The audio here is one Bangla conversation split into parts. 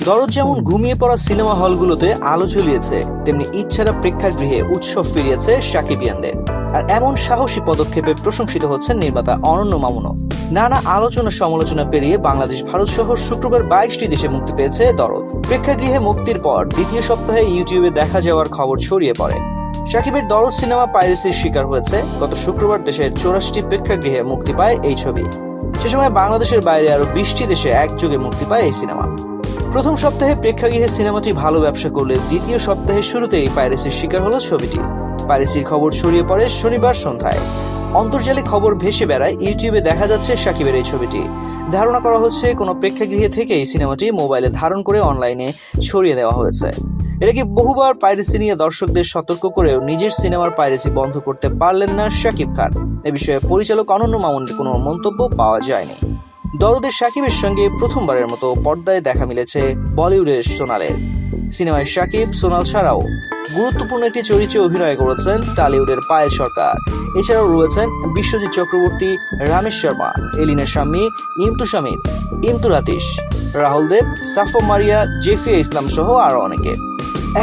দরদ যেমন ঘুমিয়ে পড়া সিনেমা হলগুলোতে আলো জ্বলিয়েছে, তেমনি ইচ্ছারা প্রেক্ষাগৃহে উৎসব ফিরিয়েছে শাকিবিয়ানদের। আর এমন সাহসী পদক্ষেপে প্রশংসিত হচ্ছেন নির্মাতা অনন্য মামুনও। নানা আলোচনা সমালোচনা পেরিয়ে বাংলাদেশ, ভারত সহ শুক্রবার 22টি দেশে মুক্তি পেয়েছে দরদ। প্রেক্ষাগৃহে মুক্তির পর দ্বিতীয় সপ্তাহে ইউটিউবে দেখা যাওয়ার খবর ছড়িয়ে পড়ে। শাকিবের দরদ সিনেমা পাইরেসির শিকার হয়েছে। গত শুক্রবার দেশের 84টি প্রেক্ষাগৃহে মুক্তি পায় এই ছবি। সে সময় বাংলাদেশের বাইরে আরো 20টি দেশে একযোগে মুক্তি পায় এই সিনেমা। প্রথম সপ্তাহে প্রেক্ষাগৃহে সিনেমাটি ভালো ব্যবসা করলে দ্বিতীয় সপ্তাহের শুরুতেই পাইরেসির শিকার হলো ছবিটি। পাইরেসির খবর ছড়িয়ে পড়ে শনিবার সন্ধ্যায়। অন্তর্জালে খবর ভেসে বেড়ায় ইউটিউবে দেখা যাচ্ছে শাকিবের এই ছবিটি। ধারণা করা হচ্ছে কোনো প্রেক্ষাগৃহে থেকে এই সিনেমাটি মোবাইলে ধারণ করে অনলাইনে ছড়িয়ে দেওয়া হয়েছে। এটা কি বহুবার পাইরেসি নিয়ে দর্শকদের সতর্ক করেও নিজের সিনেমার পাইরেসি বন্ধ করতে পারলেন না শাকিব খান। এ বিষয়ে পরিচালক অনন্য মামুনের কোনো মন্তব্য পাওয়া যায়নি। দরদের শাকিবের সঙ্গে প্রথমবারের মতো পর্দায় দেখা মিলেছে বলিউডের সোনালের। সিনেমায় শাকিব, সোনাল ছাড়াও গুরুত্বপূর্ণ একটি চরিত্রে অভিনয় করেছেন টলিউডের পায়েল সরকার। এছাড়াও রয়েছেন বিশ্বজিৎ চক্রবর্তী, রামেশ শর্মা, এলিনা শাম্মী, ইমতু শামিদ, ইমতুর আতিশ, রাহুল দেব, সাফা মারিয়া, জেফিয়া ইসলাম সহ আরো অনেকে।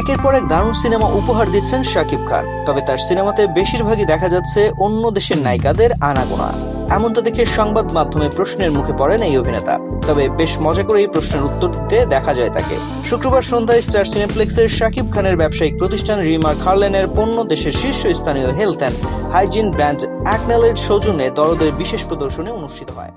একের পর এক দারুণ সিনেমা উপহার দিচ্ছেন শাকিব খান। তবে তার সিনেমাতে বেশিরভাগই দেখা যাচ্ছে অন্য দেশের নায়িকাদের আনাগোনা। এমনটা দেখে সংবাদ মাধ্যমে প্রশ্নের মুখে পড়েন এই অভিনেতা। তবে বেশ মজা করে এই প্রশ্নের উত্তর দিতে দেখা যায় তাকে। শুক্রবার সন্ধ্যায় স্টার সিনেপ্লেক্সের শাকিব খানের ব্যবসায়িক প্রতিষ্ঠান রিমার খারলেনের পণ্য দেশের শীর্ষস্থানীয় হেলথ অ্যান্ড হাইজিন ব্র্যান্ড অ্যাকনেলের সৌজন্যে দরদের বিশেষ প্রদর্শনী অনুষ্ঠিত হয়।